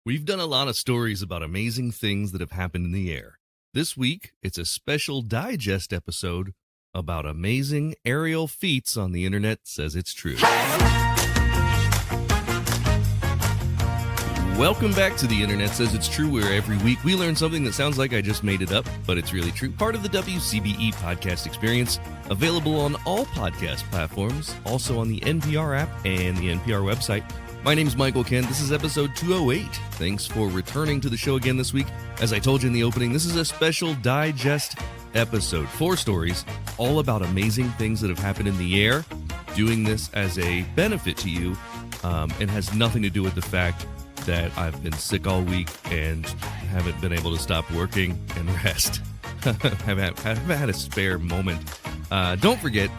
We've done a lot of stories about amazing things that have happened in the air. This week, it's a special digest episode about amazing aerial feats on the internet says it's true. Welcome back to The Internet Says It's True, where every week we learn something that sounds like I just made it up, but it's really true. Part of the WCBE podcast experience, available on all podcast platforms, also on the NPR app and the NPR website. My name's Michael Kent. This is episode 208. Thanks for returning to the show again this week. As I told you in the opening, this is a special digest episode. 4 stories, all about amazing things that have happened in the air. Doing this as a benefit to you, and has nothing to do with the fact that I've been sick all week and haven't been able to stop working and rest. I've had a spare moment. Don't forget,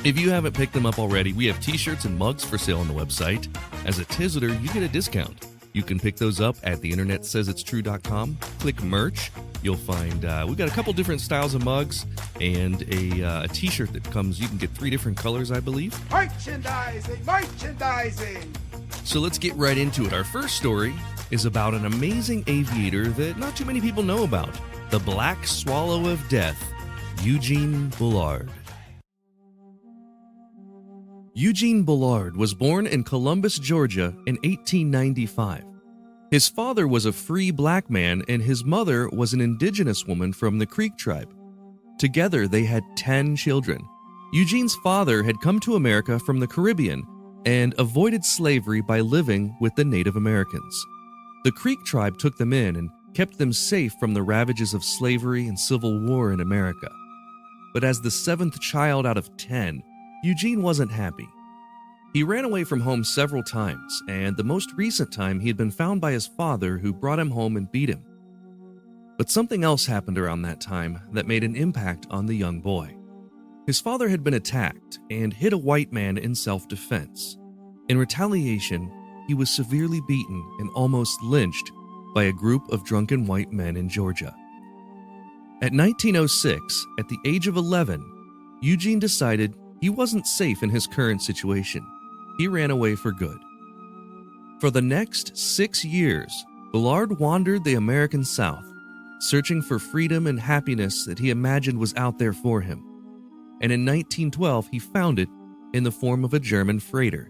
if you haven't picked them up already, we have t-shirts and mugs for sale on the website. As a TISITer, you get a discount. You can pick those up at theinternetsaysitstrue.com. Click merch. You'll find we've got a couple different styles of mugs and a t-shirt that comes. You can get 3 different colors, I believe. Merchandising! So let's get right into it. Our first story is about an amazing aviator that not too many people know about. The Black Swallow of Death, Eugene Bullard. Eugene Bullard was born in Columbus, Georgia in 1895. His father was a free black man and his mother was an indigenous woman from the Creek tribe. Together, they had 10 children. Eugene's father had come to America from the Caribbean and avoided slavery by living with the Native Americans. The Creek tribe took them in and kept them safe from the ravages of slavery and civil war in America. But as the 7th child out of 10, Eugene wasn't happy. He ran away from home several times, and the most recent time he had been found by his father, who brought him home and beat him. But something else happened around that time that made an impact on the young boy. His father had been attacked and hit a white man in self-defense. In retaliation, he was severely beaten and almost lynched by a group of drunken white men in Georgia. At 1906, at the age of 11, Eugene decided he wasn't safe in his current situation. He ran away for good. For the next 6 years, Bullard wandered the American South, searching for freedom and happiness that he imagined was out there for him. And in 1912, he found it in the form of a German freighter.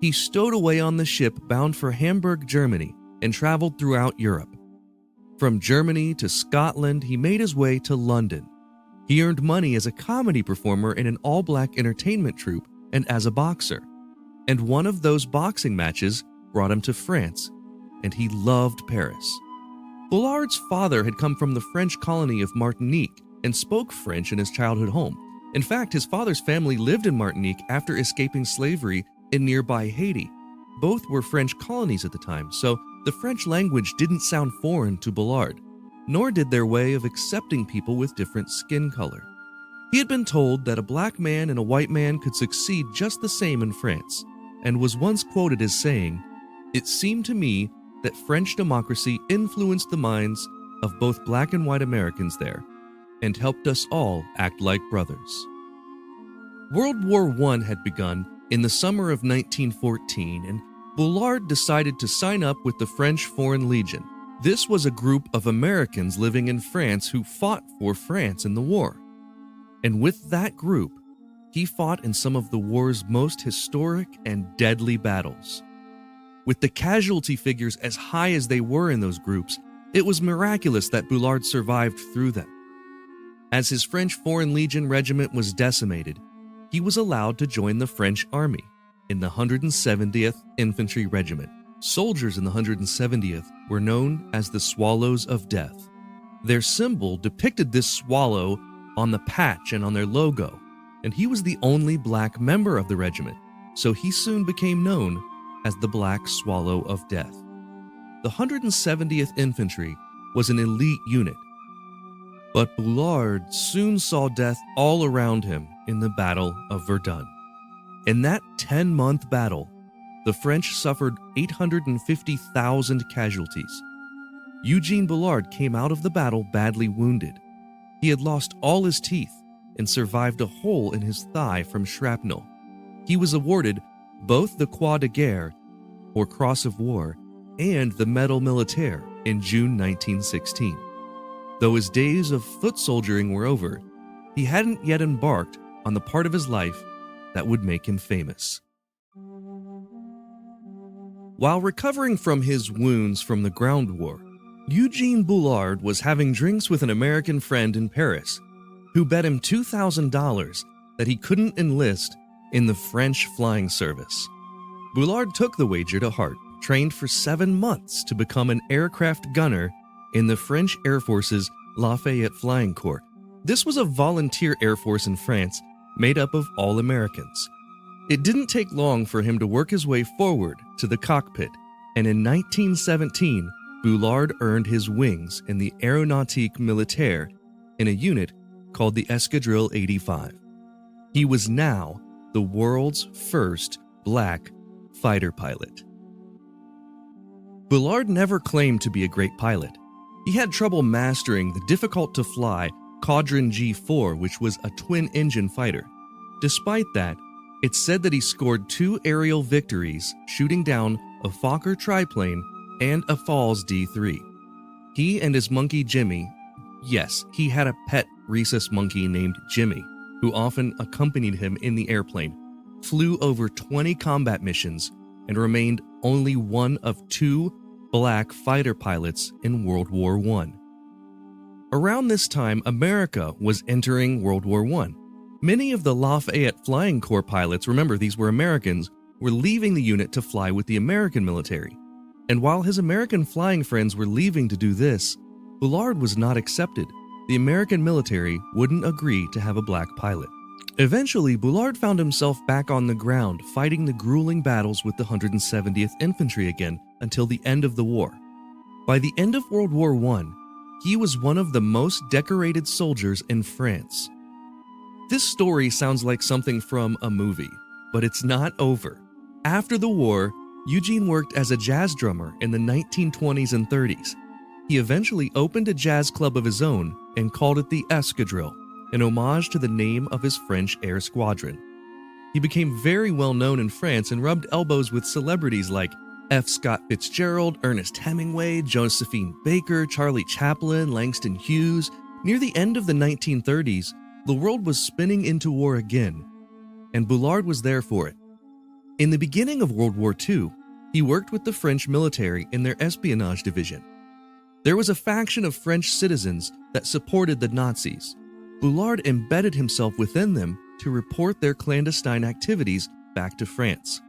He stowed away on the ship bound for Hamburg, Germany, and traveled throughout Europe. From Germany to Scotland, he made his way to London. He earned money as a comedy performer in an all-black entertainment troupe and as a boxer. And one of those boxing matches brought him to France, and he loved Paris. Bullard's father had come from the French colony of Martinique and spoke French in his childhood home. In fact, his father's family lived in Martinique after escaping slavery in nearby Haiti. Both were French colonies at the time, so the French language didn't sound foreign to Bullard, nor did their way of accepting people with different skin color. He had been told that a black man and a white man could succeed just the same in France, and was once quoted as saying, "It seemed to me that French democracy influenced the minds of both black and white Americans there, and helped us all act like brothers." World War I had begun in the summer of 1914, and Bullard decided to sign up with the French Foreign Legion. This was a group of Americans living in France who fought for France in the war. And with that group, he fought in some of the war's most historic and deadly battles. With the casualty figures as high as they were in those groups, it was miraculous that Bullard survived through them. As his French Foreign Legion regiment was decimated, he was allowed to join the French army in the 170th Infantry Regiment. Soldiers in the 170th were known as the Swallows of Death. Their symbol depicted this swallow on the patch and on their logo, and he was the only black member of the regiment, so he soon became known as the Black Swallow of Death. The 170th Infantry was an elite unit, but Bullard soon saw death all around him in the Battle of Verdun. In that 10-month battle, the French suffered 850,000 casualties. Eugene Bullard came out of the battle badly wounded. He had lost all his teeth and survived a hole in his thigh from shrapnel. He was awarded both the Croix de Guerre, or Cross of War, and the Medal Militaire in June 1916. Though his days of foot soldiering were over, he hadn't yet embarked on the part of his life that would make him famous. While recovering from his wounds from the ground war, Eugene Bullard was having drinks with an American friend in Paris who bet him $2,000 that he couldn't enlist in the French flying service. Bullard took the wager to heart, trained for 7 months to become an aircraft gunner in the French Air Force's Lafayette Flying Corps. This was a volunteer air force in France made up of all Americans. It didn't take long for him to work his way forward to the cockpit, and in 1917, Bullard earned his wings in the Aéronautique Militaire in a unit called the Escadrille 85. He was now the world's first black fighter pilot. Bullard never claimed to be a great pilot. He had trouble mastering the difficult-to-fly Caudron G4, which was a twin-engine fighter. Despite that, it's said that he scored 2 aerial victories shooting down a Fokker triplane and a Falls D3. He and his monkey Jimmy, yes, he had a pet rhesus monkey named Jimmy, who often accompanied him in the airplane, flew over 20 combat missions and remained only one of 2 black fighter pilots in World War I. Around this time, America was entering World War I. Many of the Lafayette Flying Corps pilots, remember these were Americans, were leaving the unit to fly with the American military. And while his American flying friends were leaving to do this, Bullard was not accepted. The American military wouldn't agree to have a black pilot. Eventually, Bullard found himself back on the ground fighting the grueling battles with the 170th Infantry again until the end of the war. By the end of World War I, he was one of the most decorated soldiers in France. This story sounds like something from a movie, but it's not over. After the war, Eugene worked as a jazz drummer in the 1920s and 30s. He eventually opened a jazz club of his own and called it the Escadrille, in homage to the name of his French air squadron. He became very well known in France and rubbed elbows with celebrities like F. Scott Fitzgerald, Ernest Hemingway, Josephine Baker, Charlie Chaplin, Langston Hughes. Near the end of the 1930s, the world was spinning into war again, and Bullard was there for it. In the beginning of World War II, he worked with the French military in their espionage division. There was a faction of French citizens that supported the Nazis. Bullard embedded himself within them to report their clandestine activities back to France.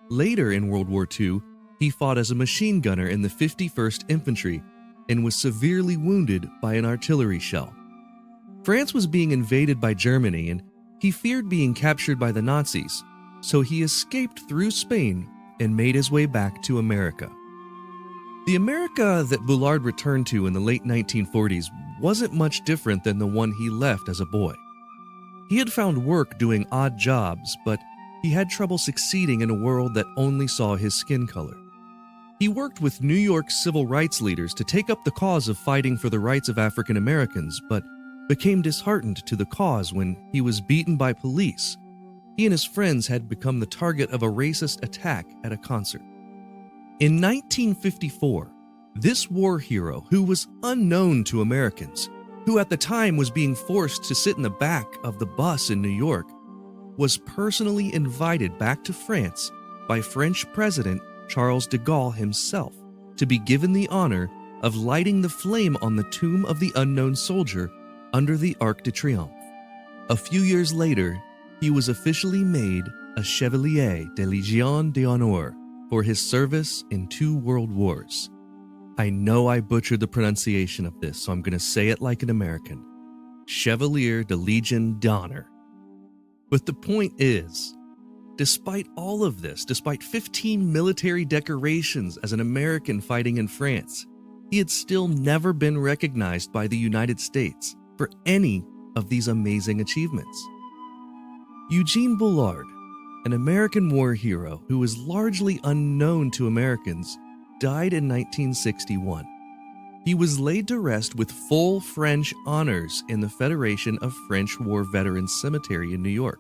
Later in World War II, he fought as a machine gunner in the 51st Infantry and was severely wounded by an artillery shell. France was being invaded by Germany, and he feared being captured by the Nazis, so he escaped through Spain and made his way back to America. The America that Bullard returned to in the late 1940s wasn't much different than the one he left as a boy. He had found work doing odd jobs, but he had trouble succeeding in a world that only saw his skin color. He worked with New York civil rights leaders to take up the cause of fighting for the rights of African Americans, but became disheartened to the cause when he was beaten by police. He and his friends had become the target of a racist attack at a concert. In 1954, this war hero, who was unknown to Americans, who at the time was being forced to sit in the back of the bus in New York, was personally invited back to France by French President Charles de Gaulle himself to be given the honor of lighting the flame on the tomb of the unknown soldier under the Arc de Triomphe. A few years later, he was officially made a Chevalier de Légion d'Honneur for his service in 2 world wars. I know I butchered the pronunciation of this, so I'm going to say it like an American. Chevalier de Légion d'Honneur. But the point is, despite all of this, despite 15 military decorations as an American fighting in France, he had still never been recognized by the United States for any of these amazing achievements. Eugene Bullard, an American war hero who was largely unknown to Americans, died in 1961. He was laid to rest with full French honors in the Federation of French War Veterans Cemetery in New York.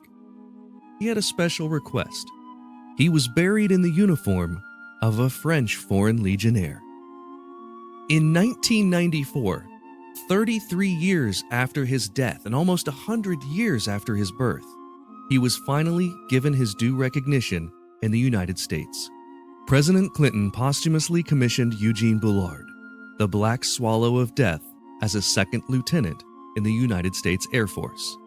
He had a special request. He was buried in the uniform of a French Foreign Legionnaire. In 1994, 33 years after his death and almost 100 years after his birth, he was finally given his due recognition in the United States. President Clinton posthumously commissioned Eugene Bullard, the Black Swallow of Death, as a second lieutenant in the United States Air Force.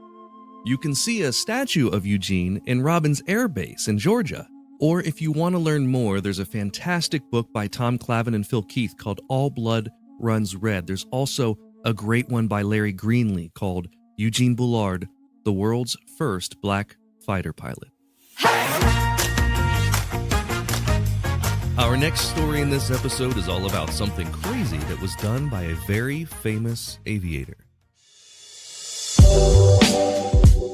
You can see a statue of Eugene in Robins Air Base in Georgia. Or if you want to learn more, there's a fantastic book by Tom Clavin and Phil Keith called All Blood Runs Red. There's also a great one by Larry Greenlee called Eugene Bullard, the world's first black fighter pilot. Our next story in this episode is all about something crazy that was done by a very famous aviator.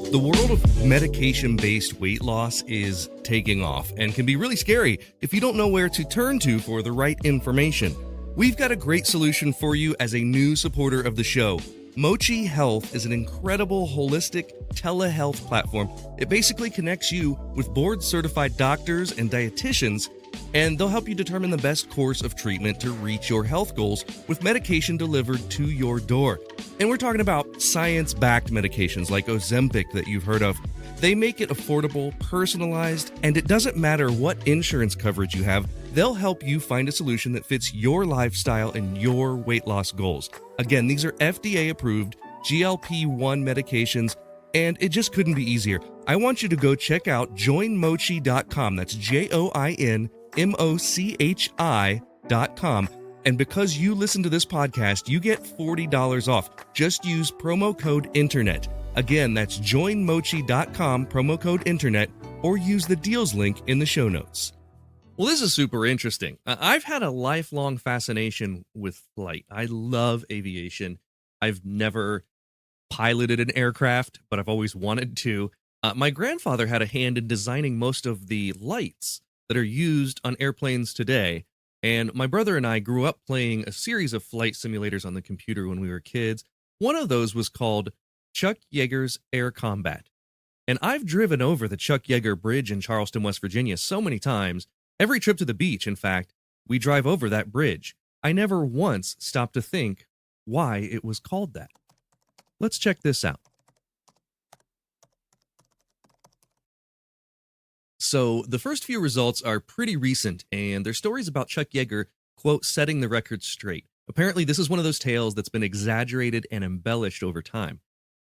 The world of medication-based weight loss is taking off and can be really scary if you don't know where to turn to for the right information. We've got a great solution for you as a new supporter of the show. Mochi Health is an incredible holistic telehealth platform. It basically connects you with board-certified doctors and dietitians, and they'll help you determine the best course of treatment to reach your health goals with medication delivered to your door. And we're talking about science-backed medications like Ozempic that you've heard of. They make it affordable, personalized, and it doesn't matter what insurance coverage you have, they'll help you find a solution that fits your lifestyle and your weight loss goals. Again, these are FDA-approved GLP-1 medications, and it just couldn't be easier. I want you to go check out joinmochi.com. That's JOINMOCHI.com. And because you listen to this podcast, you get $40 off. Just use promo code INTERNET. Again, that's joinmochi.com, promo code INTERNET, or use the deals link in the show notes. Well, this is super interesting. I've had a lifelong fascination with flight. I love aviation. I've never piloted an aircraft, but I've always wanted to. My grandfather had a hand in designing most of the lights that are used on airplanes today. And my brother and I grew up playing a series of flight simulators on the computer when we were kids. One of those was called Chuck Yeager's Air Combat. And I've driven over the Chuck Yeager Bridge in Charleston, West Virginia so many times. Every trip to the beach, in fact, we drive over that bridge. I never once stopped to think why it was called that. Let's check this out. So the first few results are pretty recent, and they're stories about Chuck Yeager, quote, setting the record straight. Apparently, this is one of those tales that's been exaggerated and embellished over time.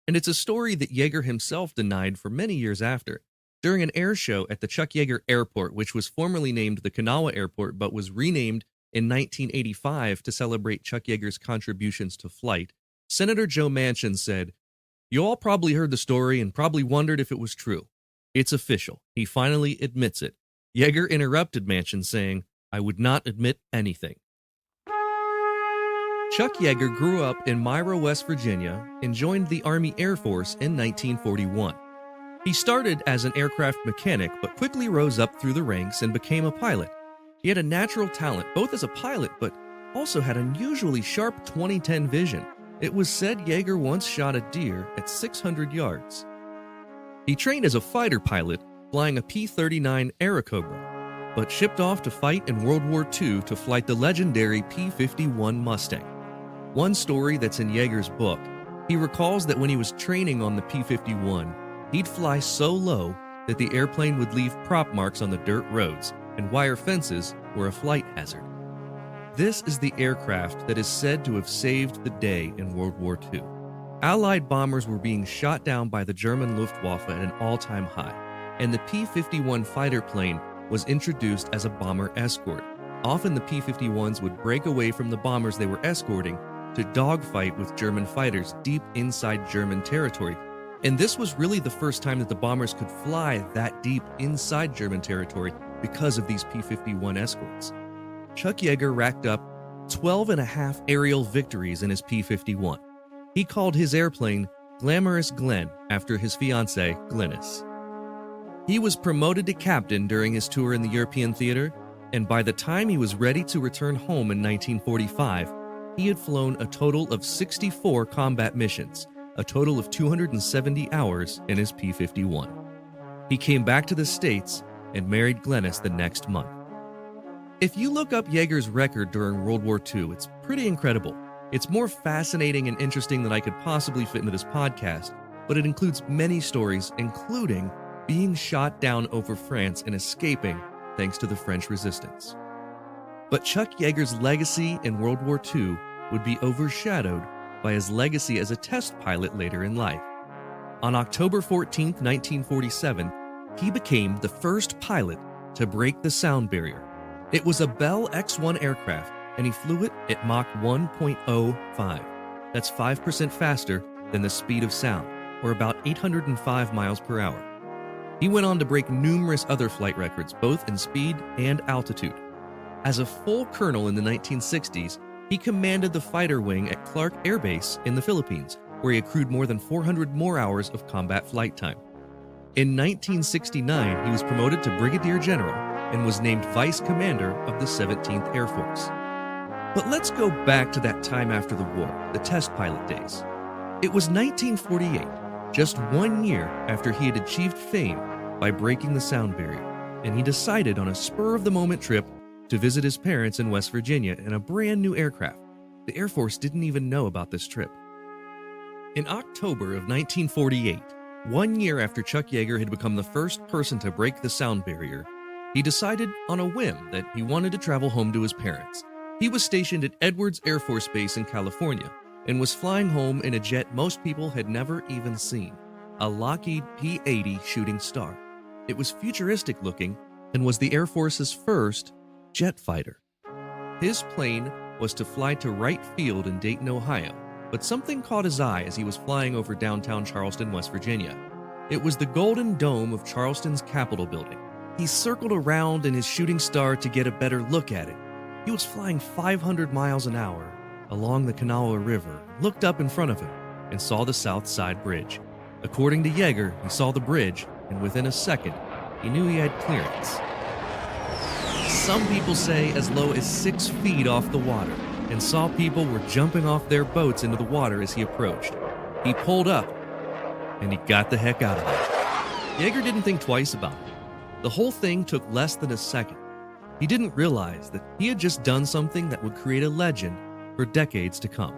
And it's a story that Yeager himself denied for many years after. During an air show at the Chuck Yeager Airport, which was formerly named the Kanawha Airport but was renamed in 1985 to celebrate Chuck Yeager's contributions to flight, Senator Joe Manchin said, "You all probably heard the story and probably wondered if it was true. It's official. He finally admits it." Yeager interrupted Manchin, saying, "I would not admit anything." Chuck Yeager grew up in Myra, West Virginia, and joined the Army Air Force in 1941. He started as an aircraft mechanic, but quickly rose up through the ranks and became a pilot. He had a natural talent, both as a pilot, but also had unusually sharp 20/10 vision. It was said Yeager once shot a deer at 600 yards. He trained as a fighter pilot, flying a P-39 Airacobra, but shipped off to fight in World War II to flight the legendary P-51 Mustang. One story that's in Yeager's book, he recalls that when he was training on the P-51, he'd fly so low that the airplane would leave prop marks on the dirt roads, and wire fences were a flight hazard. This is the aircraft that is said to have saved the day in World War II. Allied bombers were being shot down by the German Luftwaffe at an all-time high, and the P-51 fighter plane was introduced as a bomber escort. Often the P-51s would break away from the bombers they were escorting to dogfight with German fighters deep inside German territory. And this was really the first time that the bombers could fly that deep inside German territory because of these P-51 escorts. Chuck Yeager racked up 12 and a half aerial victories in his P-51. He called his airplane Glamorous Glenn after his fiancée, Glennis. He was promoted to captain during his tour in the European theater, and by the time he was ready to return home in 1945, he had flown a total of 64 combat missions, a total of 270 hours in his P-51. He came back to the States and married Glennis the next month. If you look up Yeager's record during World War II, it's pretty incredible. It's more fascinating and interesting than I could possibly fit into this podcast, but it includes many stories, including being shot down over France and escaping thanks to the French resistance. But Chuck Yeager's legacy in World War II would be overshadowed by his legacy as a test pilot later in life. On October 14, 1947, he became the first pilot to break the sound barrier. It was a Bell X-1 aircraft, and he flew it at Mach 1.05. That's 5% faster than the speed of sound, or about 805 miles per hour. He went on to break numerous other flight records, both in speed and altitude. As a full colonel in the 1960s, he commanded the fighter wing at Clark Air Base in the Philippines, where he accrued more than 400 more hours of combat flight time. In 1969, he was promoted to brigadier general and was named vice commander of the 17th Air Force. But let's go back to that time after the war, the test pilot days. It was 1948, just 1 year after he had achieved fame by breaking the sound barrier, and he decided on a spur-of-the-moment trip to visit his parents in West Virginia in a brand new aircraft. The Air Force didn't even know about this trip. In October of 1948, 1 year after Chuck Yeager had become the first person to break the sound barrier, he decided on a whim that he wanted to travel home to his parents. He was stationed at Edwards Air Force Base in California and was flying home in a jet most people had never even seen, a Lockheed P-80 Shooting Star. It was futuristic looking and was the Air Force's first jet fighter. His plane was to fly to Wright Field in Dayton, Ohio, but something caught his eye as he was flying over downtown Charleston, West Virginia. It was the golden dome of Charleston's Capitol building. He circled around in his shooting star to get a better look at it. He was flying 500 miles an hour along the Kanawha River, looked up in front of him, and saw the South Side Bridge. According to Yeager, he saw the bridge, and within a second, he knew he had clearance. Some people say as low as 6 feet off the water, and saw people were jumping off their boats into the water as he approached. He pulled up, and he got the heck out of there. Yeager didn't think twice about it. The whole thing took less than a second. He didn't realize that he had just done something that would create a legend for decades to come.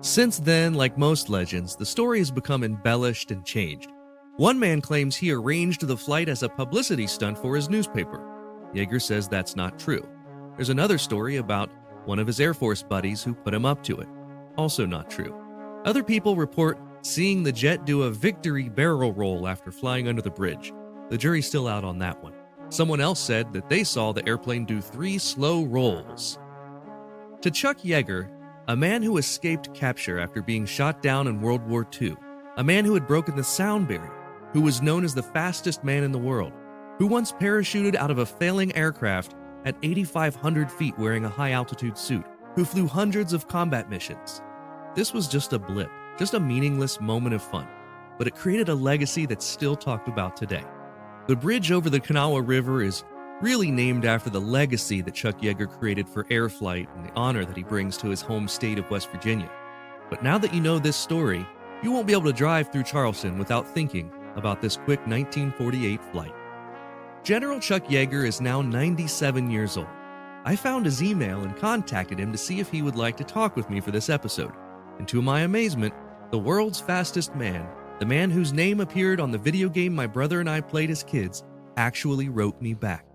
Since then, like most legends, the story has become embellished and changed. One man claims he arranged the flight as a publicity stunt for his newspaper. Yeager says that's not true. There's another story about one of his Air Force buddies who put him up to it. Also not true. Other people report seeing the jet do a victory barrel roll after flying under the bridge. The jury's still out on that one. Someone else said that they saw the airplane do 3 slow rolls. To Chuck Yeager, a man who escaped capture after being shot down in World War II, a man who had broken the sound barrier, who was known as the fastest man in the world, who once parachuted out of a failing aircraft at 8,500 feet wearing a high-altitude suit, who flew hundreds of combat missions. This was just a blip, just a meaningless moment of fun, but it created a legacy that's still talked about today. The bridge over the Kanawha River is really named after the legacy that Chuck Yeager created for air flight and the honor that he brings to his home state of West Virginia. But now that you know this story, you won't be able to drive through Charleston without thinking about this quick 1948 flight. General Chuck Yeager is now 97 years old. I found his email and contacted him to see if he would like to talk with me for this episode. And to my amazement, the world's fastest man, the man whose name appeared on the video game my brother and I played as kids, actually wrote me back.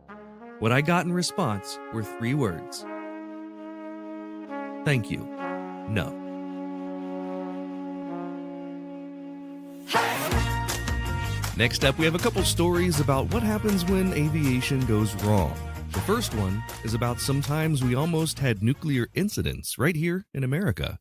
What I got in response were 3 words. Thank you. No. Next up, we have a couple stories about what happens when aviation goes wrong. The first one is about sometimes we almost had nuclear incidents right here in America.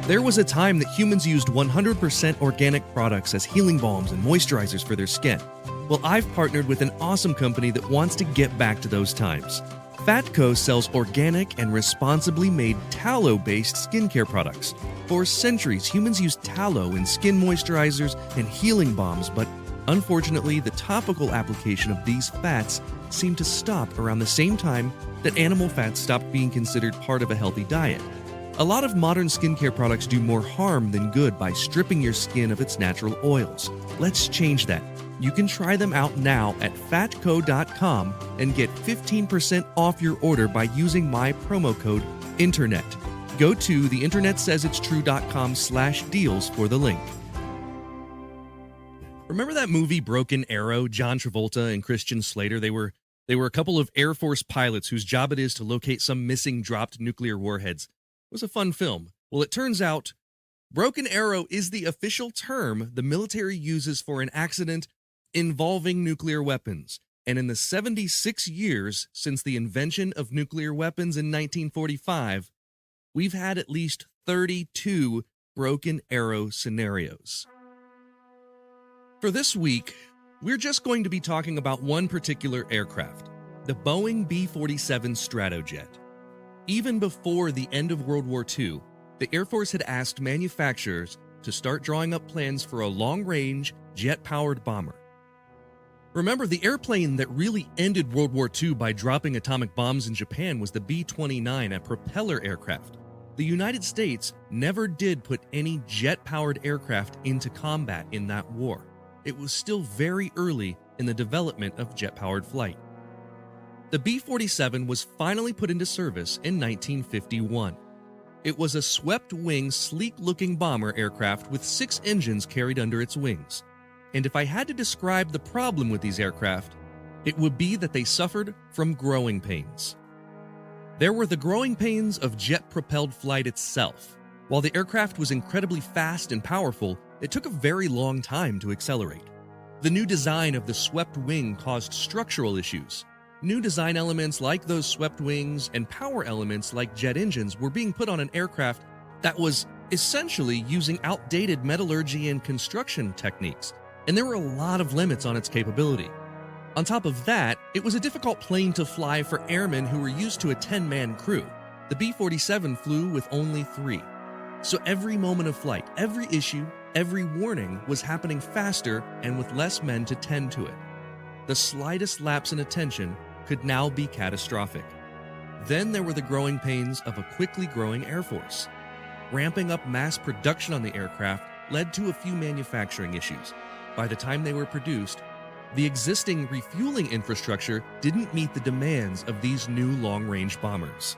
There was a time that humans used 100% organic products as healing balms and moisturizers for their skin. Well, I've partnered with an awesome company that wants to get back to those times. Fatco sells organic and responsibly made tallow-based skincare products. For centuries, humans used tallow in skin moisturizers and healing balms, but unfortunately, the topical application of these fats seemed to stop around the same time that animal fats stopped being considered part of a healthy diet. A lot of modern skincare products do more harm than good by stripping your skin of its natural oils. Let's change that. You can try them out now at fatco.com and get 15% off your order by using my promo code INTERNET. Go to theinternetsaysitstrue.com/deals for the link. Remember that movie Broken Arrow? John Travolta and Christian Slater, they were a couple of Air Force pilots whose job it is to locate some missing dropped nuclear warheads. It was a fun film. Well, it turns out Broken Arrow is the official term the military uses for an accident involving nuclear weapons. And in the 76 years since the invention of nuclear weapons in 1945, we've had at least 32 Broken Arrow scenarios. For this week, we're just going to be talking about one particular aircraft, the Boeing B-47 Stratojet. Even before the end of World War II, the Air Force had asked manufacturers to start drawing up plans for a long-range, jet-powered bomber. Remember, the airplane that really ended World War II by dropping atomic bombs in Japan was the B-29, a propeller aircraft. The United States never did put any jet-powered aircraft into combat in that war. It was still very early in the development of jet-powered flight. The B-47 was finally put into service in 1951. It was a swept-wing, sleek-looking bomber aircraft with 6 engines carried under its wings. And if I had to describe the problem with these aircraft, it would be that they suffered from growing pains. There were the growing pains of jet-propelled flight itself. While the aircraft was incredibly fast and powerful, it took a very long time to accelerate. The new design of the swept wing caused structural issues. New design elements like those swept wings and power elements like jet engines were being put on an aircraft that was essentially using outdated metallurgy and construction techniques, and there were a lot of limits on its capability. On top of that, it was a difficult plane to fly for airmen who were used to a 10-man crew. The B-47 flew with only 3. So every moment of flight, every issue, every warning was happening faster and with less men to tend to it. The slightest lapse in attention could now be catastrophic. Then there were the growing pains of a quickly growing Air Force. Ramping up mass production on the aircraft led to a few manufacturing issues. By the time they were produced, the existing refueling infrastructure didn't meet the demands of these new long-range bombers.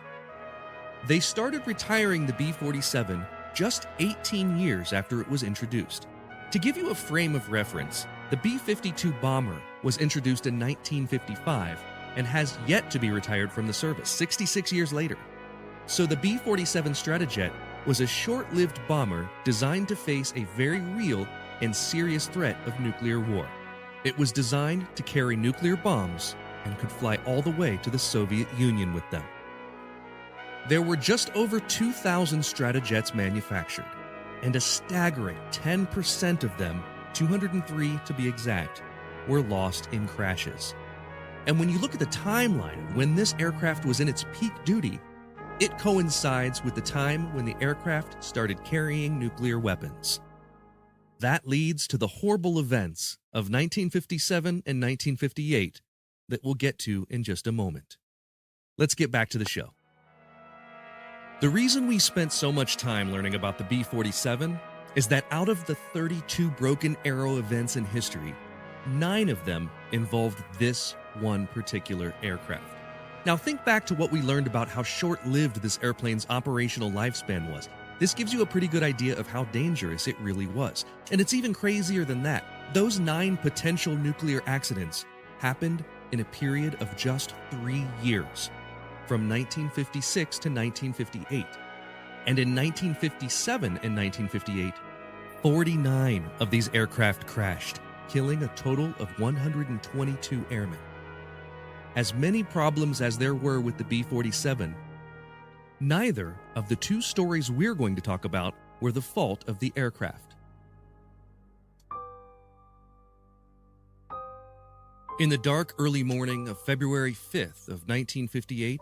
They started retiring the B-47 just 18 years after it was introduced. To give you a frame of reference, the B-52 bomber was introduced in 1955 and has yet to be retired from the service 66 years later. So the B-47 Stratojet was a short-lived bomber designed to face a very real and serious threat of nuclear war. It was designed to carry nuclear bombs and could fly all the way to the Soviet Union with them. There were just over 2,000 Stratojets manufactured, and a staggering 10% of them, 203 to be exact, were lost in crashes. And when you look at the timeline of when this aircraft was in its peak duty, it coincides with the time when the aircraft started carrying nuclear weapons. That leads to the horrible events of 1957 and 1958 that we'll get to in just a moment. Let's get back to the show. The reason we spent so much time learning about the B-47 is that out of the 32 Broken Arrow events in history, 9 of them involved this one particular aircraft. Now think back to what we learned about how short-lived this airplane's operational lifespan was. This gives you a pretty good idea of how dangerous it really was. And it's even crazier than that. Those 9 potential nuclear accidents happened in a period of just 3 years, from 1956 to 1958. And in 1957 and 1958, 49 of these aircraft crashed, killing a total of 122 airmen. As many problems as there were with the B-47, neither of the 2 stories we're going to talk about were the fault of the aircraft. In the dark early morning of February 5th of 1958,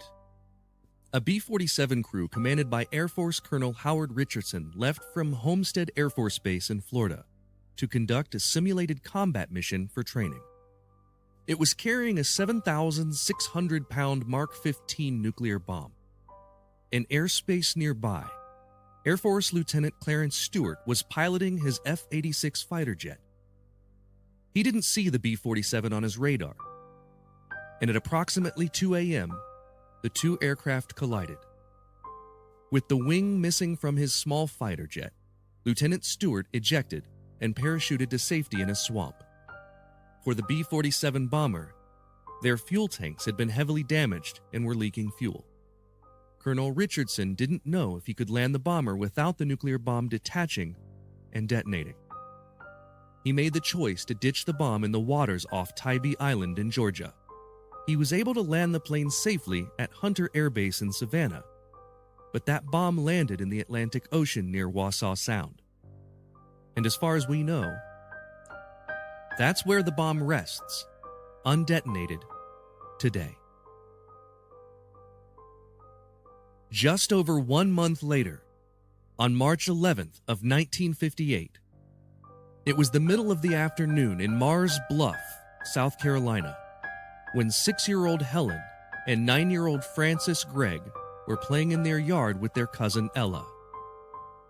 a B-47 crew commanded by Air Force Colonel Howard Richardson left from Homestead Air Force Base in Florida to conduct a simulated combat mission for training. It was carrying a 7,600-pound Mark 15 nuclear bomb. In airspace nearby, Air Force Lieutenant Clarence Stewart was piloting his F-86 fighter jet. He didn't see the B-47 on his radar. And at approximately 2 a.m., the two aircraft collided. With the wing missing from his small fighter jet, Lieutenant Stewart ejected and parachuted to safety in a swamp. For the B-47 bomber, their fuel tanks had been heavily damaged and were leaking fuel. Colonel Richardson didn't know if he could land the bomber without the nuclear bomb detaching and detonating. He made the choice to ditch the bomb in the waters off Tybee Island in Georgia. He was able to land the plane safely at Hunter Air Base in Savannah, but that bomb landed in the Atlantic Ocean near Wassaw Sound. And as far as we know, that's where the bomb rests, undetonated, today. Just over 1 month later, on March 11th of 1958, it was the middle of the afternoon in Mars Bluff, South Carolina, when 6-year-old Helen and 9-year-old Frances Gregg were playing in their yard with their cousin Ella.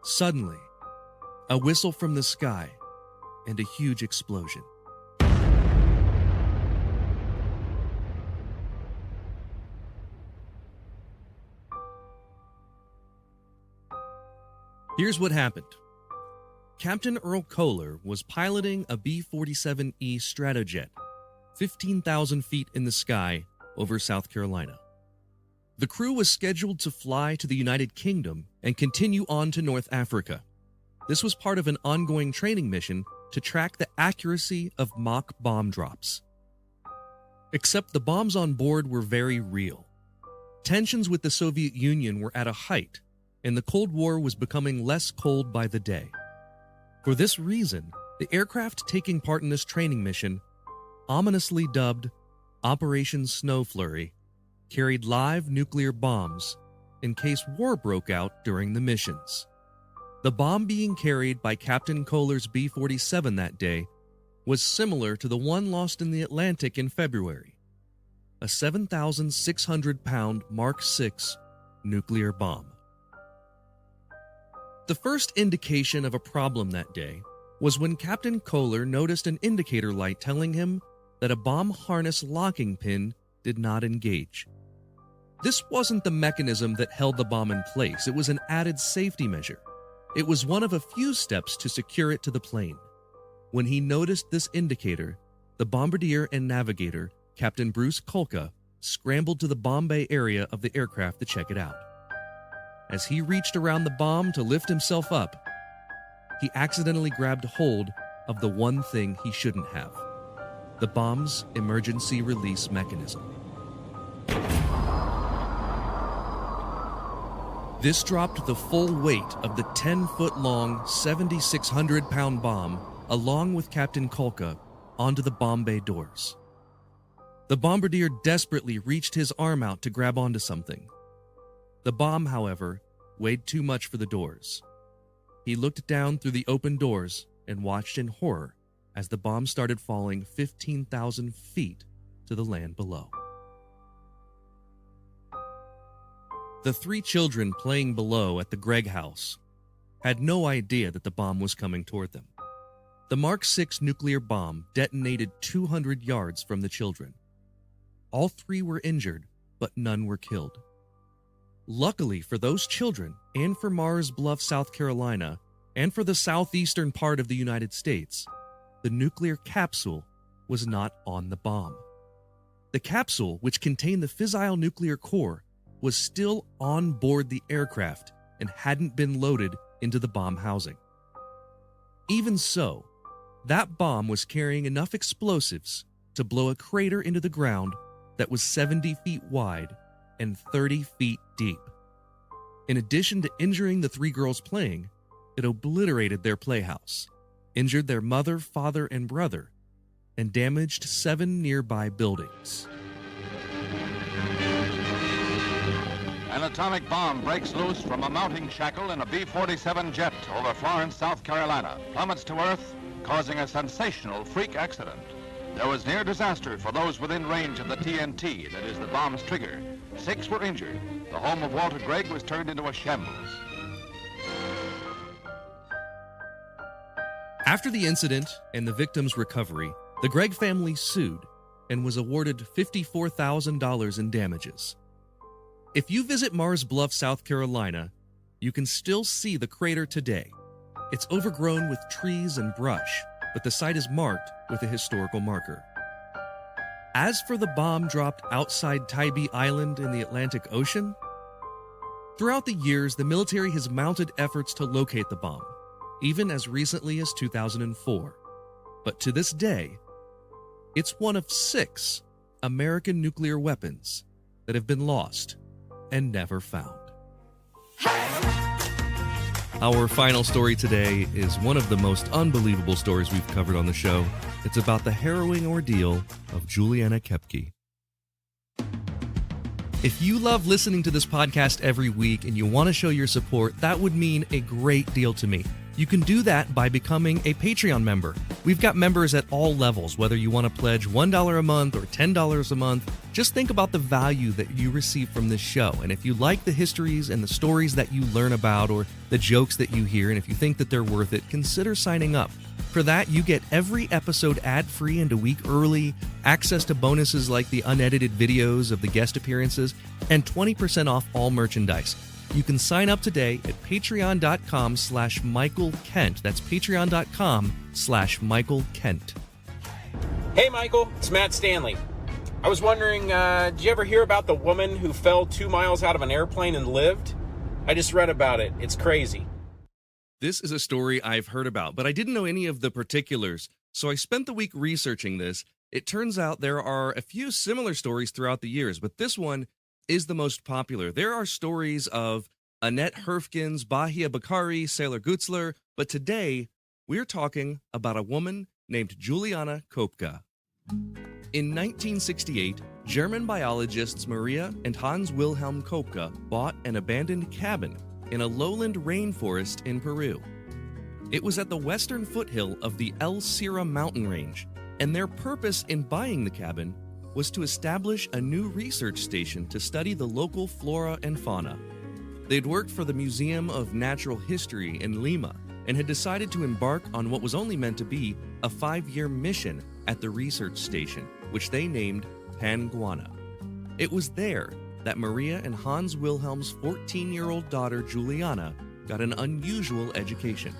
Suddenly, a whistle from the sky and a huge explosion. Here's what happened. Captain Earl Kohler was piloting a B-47E Stratojet, 15,000 feet in the sky over South Carolina. The crew was scheduled to fly to the United Kingdom and continue on to North Africa. This was part of an ongoing training mission to track the accuracy of mock bomb drops. Except the bombs on board were very real. Tensions with the Soviet Union were at a height, and the Cold War was becoming less cold by the day. For this reason, the aircraft taking part in this training mission, ominously dubbed Operation Snow Flurry, carried live nuclear bombs in case war broke out during the missions. The bomb being carried by Captain Kohler's B-47 that day was similar to the one lost in the Atlantic in February, a 7,600-pound Mark VI nuclear bomb. The first indication of a problem that day was when Captain Kohler noticed an indicator light telling him that a bomb harness locking pin did not engage. This wasn't the mechanism that held the bomb in place. It was an added safety measure. It was one of a few steps to secure it to the plane. When he noticed this indicator, the bombardier and navigator, Captain Bruce Kulka, scrambled to the bomb bay area of the aircraft to check it out. As he reached around the bomb to lift himself up, he accidentally grabbed hold of the one thing he shouldn't have: the bomb's emergency release mechanism. This dropped the full weight of the 10-foot-long, 7,600-pound bomb, along with Captain Kulka, onto the bomb bay doors. The bombardier desperately reached his arm out to grab onto something. The bomb, however, weighed too much for the doors. He looked down through the open doors and watched in horror as the bomb started falling 15,000 feet to the land below. The 3 children playing below at the Gregg house had no idea that the bomb was coming toward them. The Mark VI nuclear bomb detonated 200 yards from the children. All 3 were injured, but none were killed. Luckily for those children, and for Mars Bluff, South Carolina, and for the southeastern part of the United States, the nuclear capsule was not on the bomb. The capsule, which contained the fissile nuclear core, was still on board the aircraft and hadn't been loaded into the bomb housing. Even so, that bomb was carrying enough explosives to blow a crater into the ground that was 70 feet wide and 30 feet deep. In addition to injuring the 3 girls playing, it obliterated their playhouse, injured their mother, father, and brother, and damaged 7 nearby buildings. An atomic bomb breaks loose from a mounting shackle in a B-47 jet over Florence, South Carolina, plummets to Earth, causing a sensational freak accident. There was near disaster for those within range of the TNT, that is the bomb's trigger. 6 were injured. The home of Walter Gregg was turned into a shambles. After the incident and the victim's recovery, The Gregg family sued and was awarded $54,000 in damages. If you visit Mars Bluff, South Carolina, you can still see the crater today. It's overgrown with trees and brush, but the site is marked with a historical marker. As for the bomb dropped outside Tybee Island in the Atlantic Ocean, throughout the years, the military has mounted efforts to locate the bomb, even as recently as 2004. But to this day, it's one of 6 American nuclear weapons that have been lost and never found. Our final story today is one of the most unbelievable stories we've covered on the show. It's about the harrowing ordeal of Juliana Koepke. If you love listening to this podcast every week and you want to show your support, that would mean a great deal to me. You can do that by becoming a Patreon member. We've got members at all levels, whether you want to pledge $1 a month or $10 a month. Just think about the value that you receive from this show. And if you like the histories and the stories that you learn about or the jokes that you hear, and if you think that they're worth it, consider signing up. For that, you get every episode ad-free and a week early, access to bonuses like the unedited videos of the guest appearances, and 20% off all merchandise. You can sign up today at patreon.com/Michael Kent. That's patreon.com/Michael Kent. Hey, Michael, it's Matt Stanley. I was wondering, did you ever hear about the woman who fell 2 miles out of an airplane and lived? I just read about it. It's crazy. This is a story I've heard about, but I didn't know any of the particulars, so I spent the week researching this. It turns out there are a few similar stories throughout the years, but this one is the most popular. There are stories of Annette Herfkens, Bahia Bakari, Sailor Gutzler, but today we're talking about a woman named Juliana Koepke. In 1968, German biologists Maria and Hans Wilhelm Koepke bought an abandoned cabin in a lowland rainforest in Peru. It was at the western foothill of the El Sierra mountain range, and their purpose in buying the cabin was to establish a new research station to study the local flora and fauna. They'd worked for the Museum of Natural History in Lima and had decided to embark on what was only meant to be a 5-year mission at the research station, which they named Panguana. It was there that Maria and Hans Wilhelm's 14-year-old daughter Juliana got an unusual education.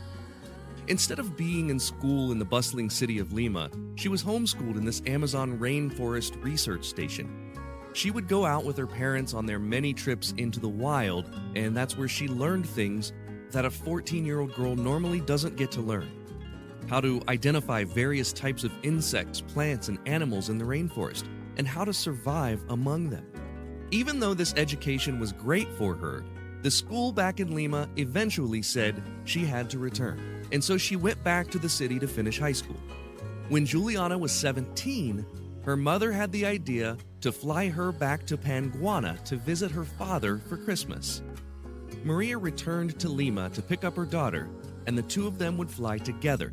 Instead of being in school in the bustling city of Lima, she was homeschooled in this Amazon rainforest research station. She would go out with her parents on their many trips into the wild, and that's where she learned things that a 14-year-old girl normally doesn't get to learn. How to identify various types of insects, plants, and animals in the rainforest, and how to survive among them. Even though this education was great for her, the school back in Lima eventually said she had to return, and so she went back to the city to finish high school. When Juliana was 17, her mother had the idea to fly her back to Panguana to visit her father for Christmas. Maria returned to Lima to pick up her daughter, and the two of them would fly together.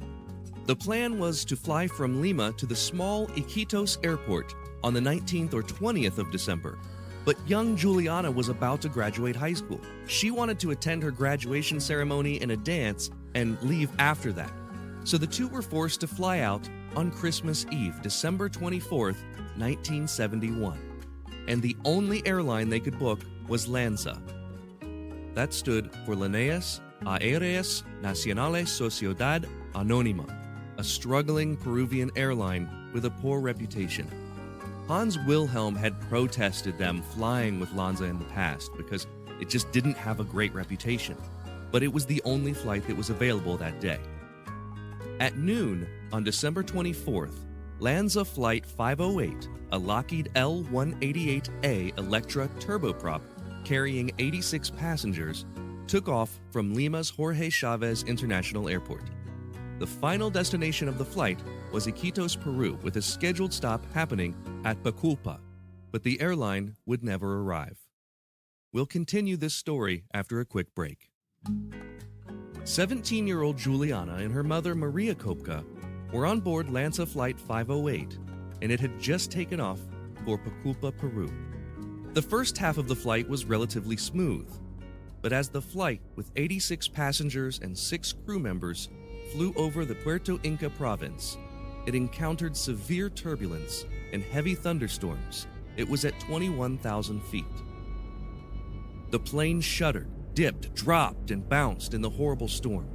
The plan was to fly from Lima to the small Iquitos airport on the 19th or 20th of December. But young Juliana was about to graduate high school. She wanted to attend her graduation ceremony and a dance and leave after that. So the two were forced to fly out on Christmas Eve, December 24th, 1971. And the only airline they could book was LANSA. That stood for Líneas Aéreas Nacionales Sociedad Anónima, a struggling Peruvian airline with a poor reputation. Hans Wilhelm had protested them flying with LANSA in the past because it just didn't have a great reputation, but it was the only flight that was available that day. At noon on December 24th, LANSA Flight 508, a Lockheed L-188A Electra turboprop carrying 86 passengers, took off from Lima's Jorge Chavez International Airport. The final destination of the flight was Iquitos, Peru, with a scheduled stop happening at Paculpa, but the airline would never arrive. We'll continue this story after a quick break. 17-year-old Juliana and her mother Maria Koepke were on board LANSA Flight 508, and it had just taken off for Paculpa, Peru. The first half of the flight was relatively smooth, but as the flight with 86 passengers and 6 crew members flew over the Puerto Inca province, it encountered severe turbulence and heavy thunderstorms. It was at 21,000 feet. The plane shuddered, dipped, dropped, and bounced in the horrible storm.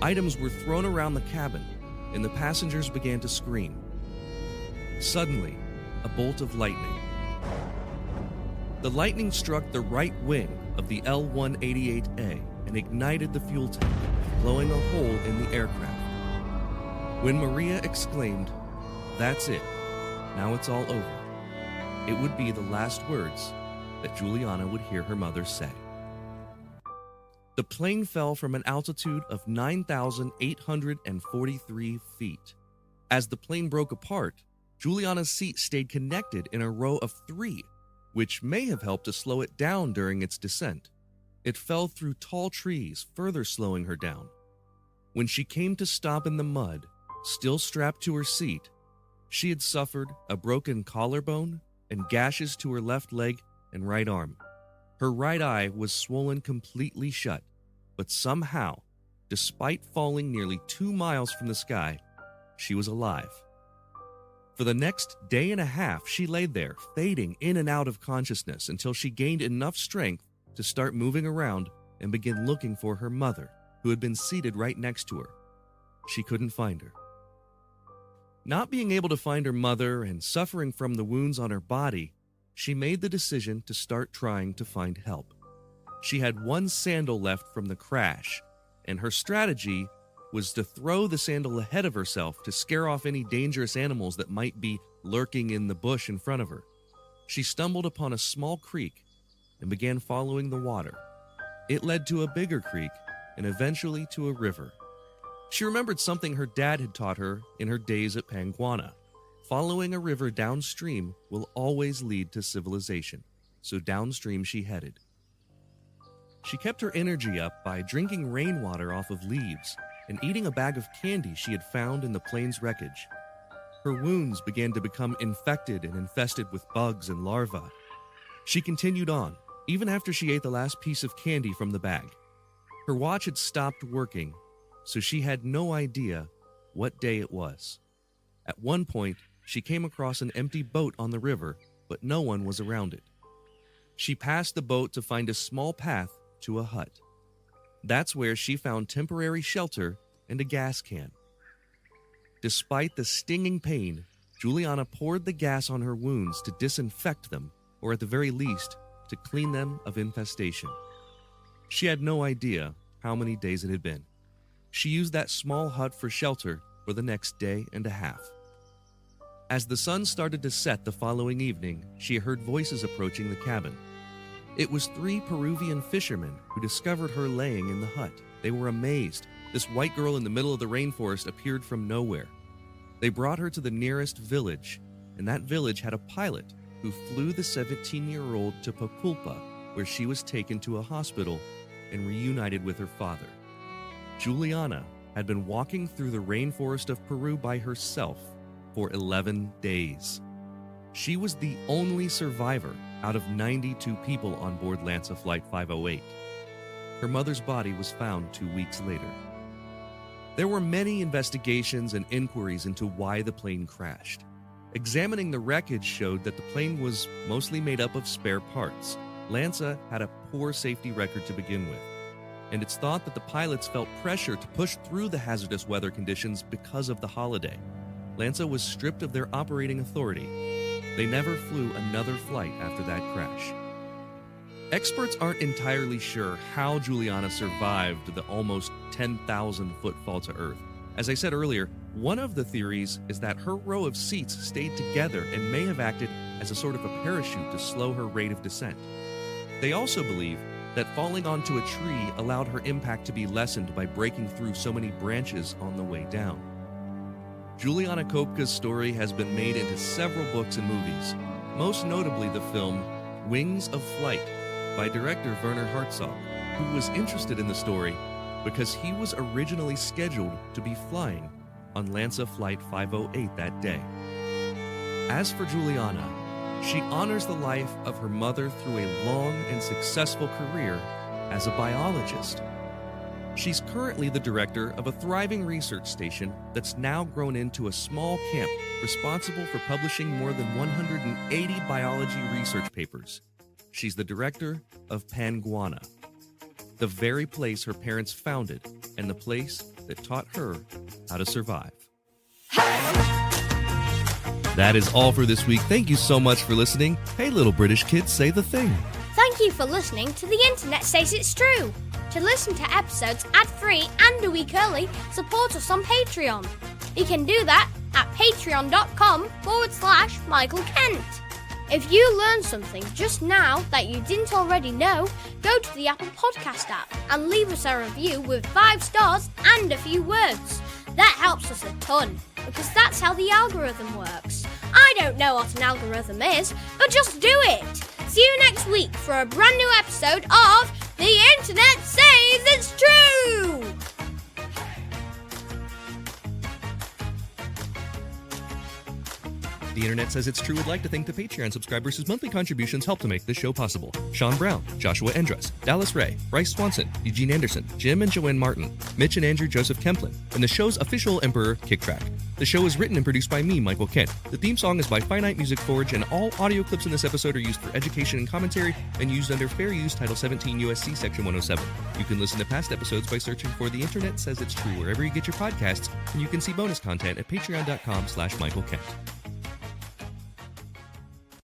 Items were thrown around the cabin, and the passengers began to scream. Suddenly, a bolt of lightning. The lightning struck the right wing of the L-188A and ignited the fuel tank, blowing a hole in the aircraft. When Maria exclaimed, "That's it, now it's all over," it would be the last words that Juliana would hear her mother say. The plane fell from an altitude of 9,843 feet. As the plane broke apart, Juliana's seat stayed connected in a row of 3, which may have helped to slow it down during its descent. It fell through tall trees, further slowing her down. When she came to stop in the mud, still strapped to her seat, she had suffered a broken collarbone and gashes to her left leg and right arm. Her right eye was swollen completely shut, but somehow, despite falling nearly 2 miles from the sky, she was alive. For the next day and a half, she lay there, fading in and out of consciousness until she gained enough strength to start moving around and begin looking for her mother, who had been seated right next to her. She couldn't find her. Not being able to find her mother and suffering from the wounds on her body, she made the decision to start trying to find help. She had one sandal left from the crash, and her strategy was to throw the sandal ahead of herself to scare off any dangerous animals that might be lurking in the bush in front of her. She stumbled upon a small creek and began following the water. It led to a bigger creek and eventually to a river. She remembered something her dad had taught her in her days at Panguana. Following a river downstream will always lead to civilization, so downstream she headed. She kept her energy up by drinking rainwater off of leaves and eating a bag of candy she had found in the plane's wreckage. Her wounds began to become infected and infested with bugs and larvae. She continued on, even after she ate the last piece of candy from the bag. Her watch had stopped working, so she had no idea what day it was. At one point, she came across an empty boat on the river, but no one was around it. She passed the boat to find a small path to a hut. That's where she found temporary shelter and a gas can. Despite the stinging pain, Juliana poured the gas on her wounds to disinfect them, or at the very least, to clean them of infestation. She had no idea how many days it had been. She used that small hut for shelter for the next day and a half. As the sun started to set the following evening, she heard voices approaching the cabin. It was 3 Peruvian fishermen who discovered her laying in the hut. They were amazed. This white girl in the middle of the rainforest appeared from nowhere. They brought her to the nearest village, and that village had a pilot who flew the 17-year-old to Papulpa, where she was taken to a hospital and reunited with her father. Juliana had been walking through the rainforest of Peru by herself for 11 days. She was the only survivor out of 92 people on board Lanza Flight 508. Her mother's body was found 2 weeks later. There were many investigations and inquiries into why the plane crashed. Examining the wreckage showed that the plane was mostly made up of spare parts. Lanza had a poor safety record to begin with, and it's thought that the pilots felt pressure to push through the hazardous weather conditions because of the holiday. Lanza was stripped of their operating authority. They never flew another flight after that crash. Experts aren't entirely sure how Juliana survived the almost 10,000-foot fall to Earth. As I said earlier, one of the theories is that her row of seats stayed together and may have acted as a sort of a parachute to slow her rate of descent. They also believe that falling onto a tree allowed her impact to be lessened by breaking through so many branches on the way down. Juliana Kopka's story has been made into several books and movies, most notably the film Wings of Flight by director Werner Herzog, who was interested in the story because he was originally scheduled to be flying on Lanza Flight 508 that day. As for Juliana, she honors the life of her mother through a long and successful career as a biologist. She's currently the director of a thriving research station that's now grown into a small camp responsible for publishing more than 180 biology research papers. She's the director of Panguana, the very place her parents founded and the place that taught her how to survive. That is all for this week. Thank you so much for listening. Hey, little British kids, say the thing. Thank you for listening to The Internet Says It's True. To listen to episodes ad-free and a week early, support us on Patreon. You can do that at patreon.com/Michael Kent. If you learned something just now that you didn't already know, go to the Apple Podcast app and leave us a review with 5 stars and a few words. That helps us a ton, because that's how the algorithm works. I don't know what an algorithm is, but just do it. See you next week for a brand new episode of The Internet Says It's True! The Internet Says It's True would like to thank the Patreon subscribers whose monthly contributions help to make this show possible. Sean Brown, Joshua Endress, Dallas Ray, Bryce Swanson, Eugene Anderson, Jim and Joanne Martin, Mitch and Andrew Joseph Kemplin, and the show's official emperor, Kick Track. The show is written and produced by me, Michael Kent. The theme song is by Finite Music Forge, and all audio clips in this episode are used for education and commentary and used under Fair Use Title 17 U.S.C. Section 107. You can listen to past episodes by searching for The Internet Says It's True wherever you get your podcasts, and you can see bonus content at patreon.com/Michael Kent.